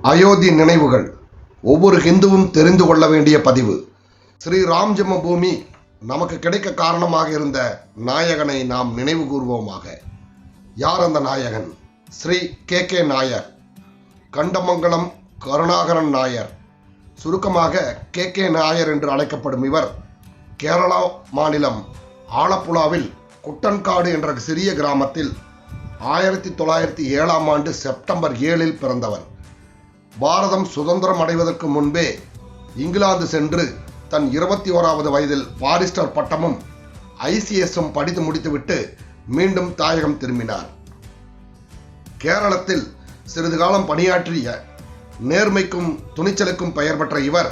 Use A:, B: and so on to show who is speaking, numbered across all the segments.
A: அயோத்தி நினைவுகள் ஒவ்வொரு ஹிந்துவும் தெரிந்து கொள்ள வேண்டிய பதிவு. ஸ்ரீ ராம் ஜென்மபூமி நமக்கு கிடைக்க காரணமாக இருந்த நாயகனை நாம் நினைவு கூர்வோமாக. யார் அந்த நாயகன்? ஸ்ரீ கே நாயர், கண்டமங்கலம் கருணாகரன் நாயர், சுருக்கமாக கே நாயர் என்று அழைக்கப்படும் இவர் கேரளா மாநிலம் ஆலப்புழாவில் குட்டன்காடு என்ற சிறிய கிராமத்தில் 1907 செப்டம்பர் 7 பிறந்தவர். பாரதம் சுதந்திரம் அடைவதற்கு முன்பே இங்கிலாந்து சென்று தன் 21வது வயதில் பாரிஸ்டர் பட்டமும் ICSம் படித்து முடித்துவிட்டு மீண்டும் தாயகம் திரும்பினார். கேரளத்தில் சிறிது காலம் பணியாற்றிய நேர்மைக்கும் துணிச்சலுக்கும் பெயர் பெற்ற இவர்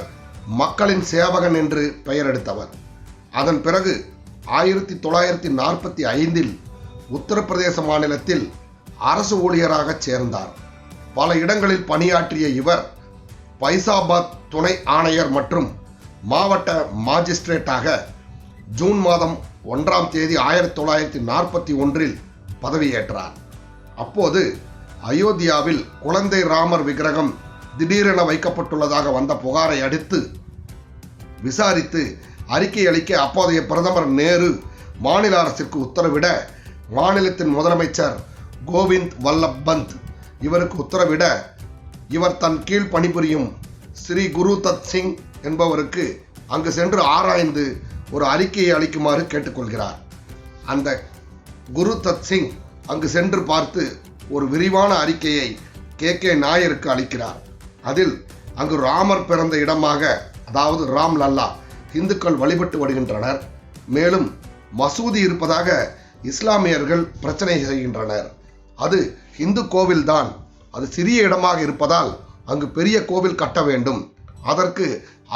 A: மக்களின் சேவகன் என்று பெயர் எடுத்தவர். அதன் பிறகு 1945 உத்தரப்பிரதேச மாநிலத்தில் அரசு ஊழியராக சேர்ந்தார். பல இடங்களில் பணியாற்றிய இவர் பைசாபாத் துணை ஆணையர் மற்றும் மாவட்ட மாஜிஸ்ட்ரேட்டாக ஜூன் மாதம் 1ஆம் தேதி 1941 பதவியேற்றார். அப்போது அயோத்தியாவில் குழந்தை ராமர் விக்கிரகம் திடீரென வைக்கப்பட்டுள்ளதாக வந்த புகாரை அடுத்து விசாரித்து அறிக்கை அளிக்க அப்போதைய பிரதமர் நேரு மாநில அரசிற்கு உத்தரவிட மாநிலத்தின் முதலமைச்சர் கோவிந்த் வல்லப் பந்த் இவருக்கு உத்தரவிட இவர் தன் கீழ் பணிபுரியும் ஸ்ரீ குரு தத் சிங் என்பவருக்கு அங்கு சென்று ஆராய்ந்து ஒரு அறிக்கையை அளிக்குமாறு கேட்டுக்கொள்கிறார். அந்த குரு தத் சிங் அங்கு சென்று பார்த்து ஒரு விரிவான அறிக்கையை கே நாயருக்கு அளிக்கிறார். அதில் அங்கு ராமர் பிறந்த இடமாக, அதாவது ராம் லல்லா, இந்துக்கள் வழிபட்டு வருகின்றனர். மேலும் மசூதி இருப்பதாக இஸ்லாமியர்கள் பிரச்சனை செய்கின்றனர். அது இந்து கோவில்தான், அது சிறிய இடமாக இருப்பதால் அங்கு பெரிய கோவில் கட்ட வேண்டும், அதற்கு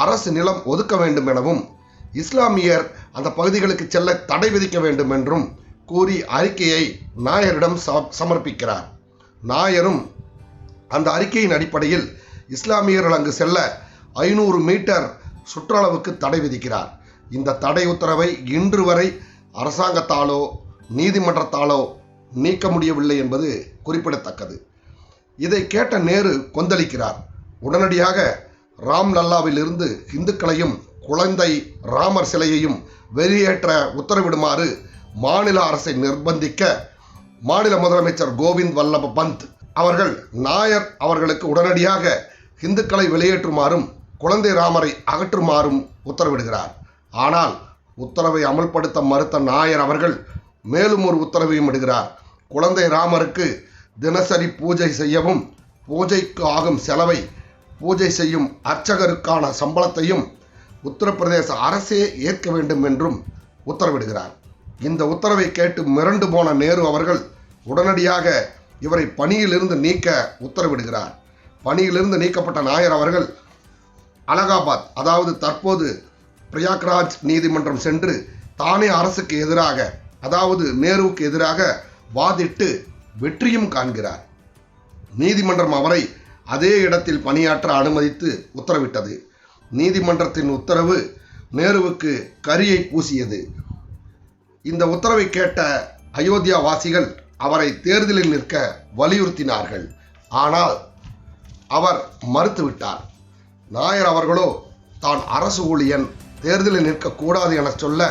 A: அரசு நிலம் ஒதுக்க வேண்டும் எனவும் இஸ்லாமியர் அந்த பகுதிகளுக்கு செல்ல தடை விதிக்க வேண்டும் என்றும் கூறி அறிக்கையை நாயரிடம் சமர்ப்பிக்கிறார். நாயரும் அந்த அறிக்கையின் அடிப்படையில் இஸ்லாமியர்கள் அங்கு செல்ல 500 மீட்டர் சுற்றளவுக்கு தடை விதிக்கிறார். இந்த தடை உத்தரவை இன்று வரை அரசாங்கத்தாலோ நீதிமன்றத்தாலோ நீக்க முடியவில்லை என்பது குறிப்பிடத்தக்கது. இதை கேட்ட நேரு கொந்தளிக்கிறார். உடனடியாக ராம் லல்லாவில் இருந்து இந்துக்களையும் குழந்தை ராமர் சிலையையும் வெளியேற்ற உத்தரவிடுமாறு மாநில அரசை நிர்பந்திக்க மாநில முதலமைச்சர் கோவிந்த் வல்லப் பந்த் அவர்கள் நாயர் அவர்களுக்கு உடனடியாக இந்துக்களை வெளியேற்றுமாறும் குழந்தை ராமரை அகற்றுமாறும் உத்தரவிடுகிறார். ஆனால் உத்தரவை அமல்படுத்த மறுத்த நாயர் அவர்கள் மேலும் ஒரு உத்தரவையும் இடுகிறார். குழந்தை ராமருக்கு தினசரி பூஜை செய்யவும், பூஜைக்கு ஆகும் செலவை பூஜை செய்யும் அர்ச்சகருக்கான சம்பளத்தையும் உத்தரப்பிரதேச அரசே ஏற்க வேண்டும் என்றும் உத்தரவிடுகிறார். இந்த உத்தரவை கேட்டு மிரண்டு போன நேரு அவர்கள் உடனடியாக இவரை பணியிலிருந்து நீக்க உத்தரவிடுகிறார். பணியிலிருந்து நீக்கப்பட்ட நாயர் அவர்கள் அலகாபாத், அதாவது தற்போது பிரயாக்ராஜ் நீதிமன்றம் சென்று தானே அரசுக்கு எதிராக, அதாவது நேருவுக்கு எதிராக வாதிட்டு வெற்றியும் காண்கிறார். நீதிமன்றம் அவரை அதே இடத்தில் பணியாற்ற அனுமதித்து உத்தரவிட்டது. நீதிமன்றத்தின் உத்தரவு நேருவுக்கு கரியை பூசியது. இந்த உத்தரவை கேட்ட அயோத்தியா வாசிகள் அவரை தேர்தலில் நிற்க வலியுறுத்தினார்கள். ஆனால் அவர் மறுத்துவிட்டார். நாயர் அவர்களோ தான் அரசு ஊழியன், தேர்தலில் நிற்கக்கூடாது என சொல்ல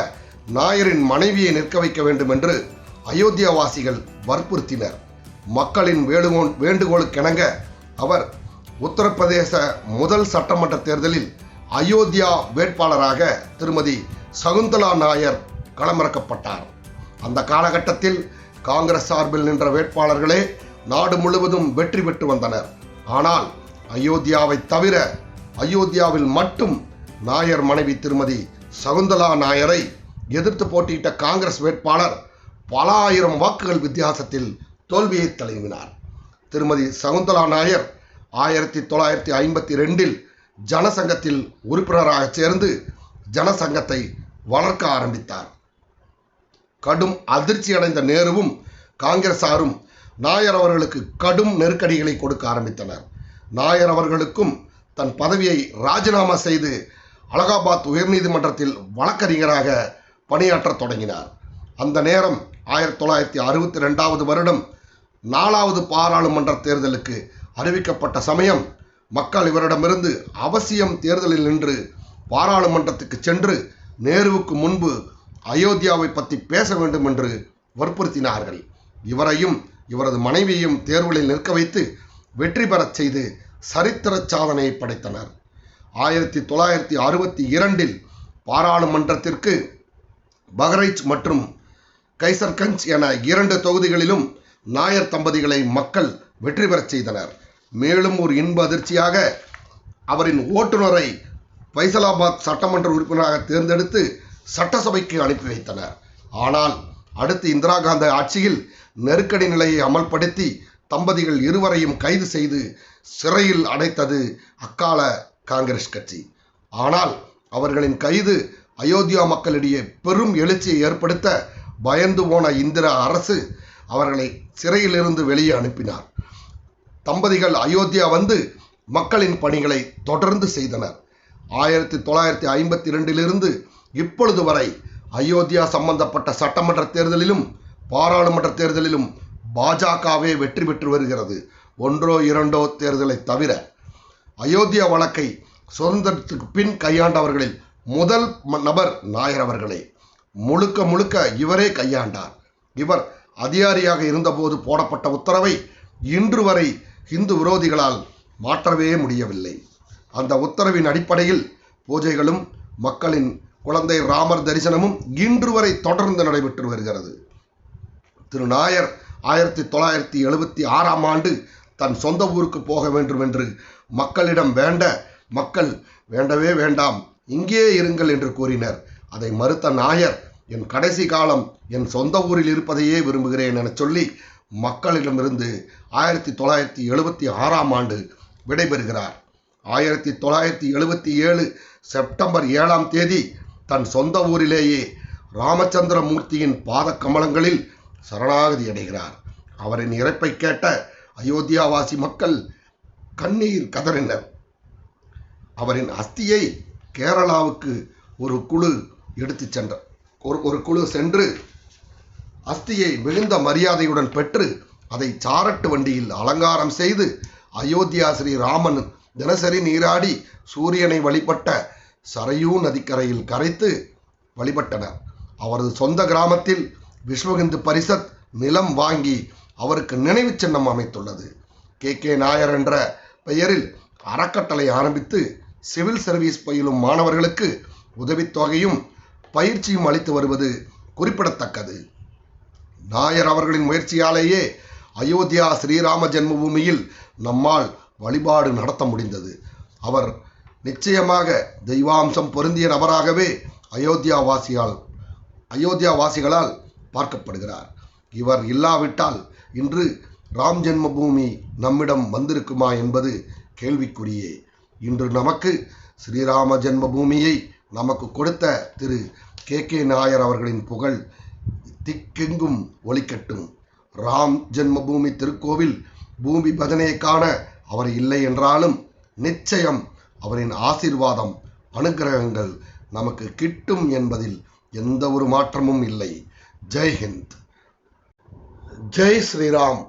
A: நாயரின் மனைவியை நிற்க வைக்க வேண்டும் என்று அயோத்தியா வாசிகள் வற்புறுத்தினர். மக்களின் வேண்டுகோளுக்கிணங்க அவர் உத்தரப்பிரதேச முதல் சட்டமன்ற தேர்தலில் அயோத்தியா வேட்பாளராக திருமதி சகுந்தலா நாயர் களமிறக்கப்பட்டார். அந்த காலகட்டத்தில் காங்கிரஸ் சார்பில் நின்ற வேட்பாளர்களே நாடு முழுவதும் வெற்றி பெற்று வந்தனர். ஆனால் அயோத்தியாவை தவிர அயோத்தியாவில் மட்டும் நாயர் மனைவி திருமதி சகுந்தலா நாயரை எதிர்த்து போட்டியிட்ட காங்கிரஸ் வேட்பாளர் பல ஆயிரம் வாக்குகள் வித்தியாசத்தில் தோல்வியை தழுவினார். திருமதி சகுந்தலா நாயர் 1952 ஜனசங்கத்தில் உறுப்பினராக சேர்ந்து ஜனசங்கத்தை வளர்க்க ஆரம்பித்தார். கடும் அதிர்ச்சி அடைந்த நேருவும் காங்கிரசாரும் நாயர் அவர்களுக்கு கடும் நெருக்கடிகளை கொடுக்க ஆரம்பித்தனர். நாயர் அவர்களுக்கும் தன் பதவியை ராஜினாமா செய்து அலகாபாத் உயர்நீதிமன்றத்தில் வழக்கறிஞராக பணியாற்ற தொடங்கினார். அந்த நேரம் 1962 வருடம் 4வது பாராளுமன்ற தேர்தலுக்கு அறிவிக்கப்பட்ட சமயம் மக்கள் இவரிடமிருந்து அவசியம் தேர்தலில் நின்று பாராளுமன்றத்துக்கு சென்று நேருவுக்கு முன்பு அயோத்தியாவை பற்றி பேச வேண்டும் என்று வற்புறுத்தினார்கள். இவரையும் இவரது மனைவியையும் தேர்தலில் நிற்க வைத்து வெற்றி பெறச் செய்து சரித்திர சாதனையை படைத்தனர். 1962 பாராளுமன்றத்திற்கு பஹ்ரைச் மற்றும் கைசர்கஞ்ச் என 2 தொகுதிகளிலும் நாயர் தம்பதிகளை மக்கள் வெற்றி பெறச் செய்தனர். மேலும் ஒரு இன்ப அதிர்ச்சியாக அவரின் ஓட்டுநரை பைசலாபாத் சட்டமன்ற உறுப்பினராக தேர்ந்தெடுத்து சட்டசபைக்கு அனுப்பி வைத்தனர். ஆனால் அடுத்து இந்திரா காந்தி ஆட்சியில் நெருக்கடி நிலையை அமல்படுத்தி தம்பதிகள் இருவரையும் கைது செய்து சிறையில் அடைத்தது அக்கால காங்கிரஸ் கட்சி. ஆனால் அவர்களின் கைது அயோத்தியா மக்களிடையே பெரும் எழுச்சியை ஏற்படுத்த பயந்து போன இந்திரா அரசு அவர்களை சிறையிலிருந்து வெளியே அனுப்பினார். தம்பதிகள் அயோத்தியா வந்து மக்களின் பணிகளை தொடர்ந்து செய்தனர். 1952 இப்பொழுது வரை அயோத்தியா சம்பந்தப்பட்ட சட்டமன்ற தேர்தலிலும் பாராளுமன்ற தேர்தலிலும் பாஜகவே வெற்றி பெற்று வருகிறது. 1-2 தேர்தலை தவிர. அயோத்தியா வழக்கை சுதந்திரத்துக்கு பின் கையாண்டவர்களில் முதல் நபர் நாயர் அவர்களே. முழுக்க இவரே கையாண்டார். இவர் அதிகாரியாக இருந்தபோது போடப்பட்ட உத்தரவை இன்று வரை இந்து விரோதிகளால் மாற்றவே முடியவில்லை. அந்த உத்தரவின் அடிப்படையில் பூஜைகளும் மக்களின் குழந்தை ராமர் தரிசனமும் இன்று வரை தொடர்ந்து நடைபெற்று வருகிறது. திரு நாயர் 1976 தன் சொந்த ஊருக்கு போக வேண்டும் என்று மக்களிடம் மக்கள் வேண்டவே வேண்டாம், இங்கே இருங்கள் என்று கூறினர். அதை மறுத்த நாயர், என் கடைசி காலம் என் சொந்த ஊரில் இருப்பதையே விரும்புகிறேன் என சொல்லி மக்களிடமிருந்து 1976 விடைபெறுகிறார். 1977 செப்டம்பர் 7 தன் சொந்த ஊரிலேயே ராமச்சந்திரமூர்த்தியின் பாத கமலங்களில் சரணாகதி அடைகிறார். அவரின் இறப்பை கேட்ட அயோத்தியாவாசி மக்கள் கண்ணீர் கதறினர். அவரின் அஸ்தியை கேரளாவுக்கு ஒரு குழு எடுத்து சென்று அஸ்தியை மிகுந்த மரியாதையுடன் பெற்று அதை சாரட்டு வண்டியில் அலங்காரம் செய்து அயோத்தியா ஸ்ரீ ராமன் தினசரி நீராடி சூரியனை வழிபட்ட சரையூ நதிக்கரையில் கரைத்து வழிபட்டனர். அவரது சொந்த கிராமத்தில் விஸ்வ இந்து பரிஷத் நிலம் வாங்கி அவருக்கு நினைவு சின்னம் அமைத்துள்ளது. கே நாயர் என்ற பெயரில் அறக்கட்டளை ஆரம்பித்து சிவில் சர்வீஸ் பயிலும் மாணவர்களுக்கு உதவித்தொகையும் பயிற்சியும் அளித்து வருவது குறிப்பிடத்தக்கது. நாயர் அவர்களின் முயற்சியாலேயே அயோத்தியா ஸ்ரீராம ஜென்மபூமியில் நம்மால் வழிபாடு நடத்த முடிந்தது. அவர் நிச்சயமாக தெய்வாம்சம் பொருந்திய நபராகவே அயோத்தியாவாசிகளால் பார்க்கப்படுகிறார். இவர் இல்லாவிட்டால் இன்று ராம் ஜென்மபூமி நம்மிடம் வந்திருக்குமா என்பது கேள்விக்குறியே. இன்று நமக்கு ஸ்ரீராம ஜென்மபூமியை நமக்கு கொடுத்த திரு கே நாயர் அவர்களின் புகழ் திக்கெங்கும் ஒலிக்கட்டும். ராம் ஜென்மபூமி திருக்கோவில் பூமி பஜனையை காண அவர் இல்லை என்றாலும் நிச்சயம் அவரின் ஆசீர்வாதம் அனுகிரகங்கள் நமக்கு கிட்டும் என்பதில் எந்த ஒரு மாற்றமும் இல்லை. ஜெய் ஹிந்த், ஜெய் ஸ்ரீராம்.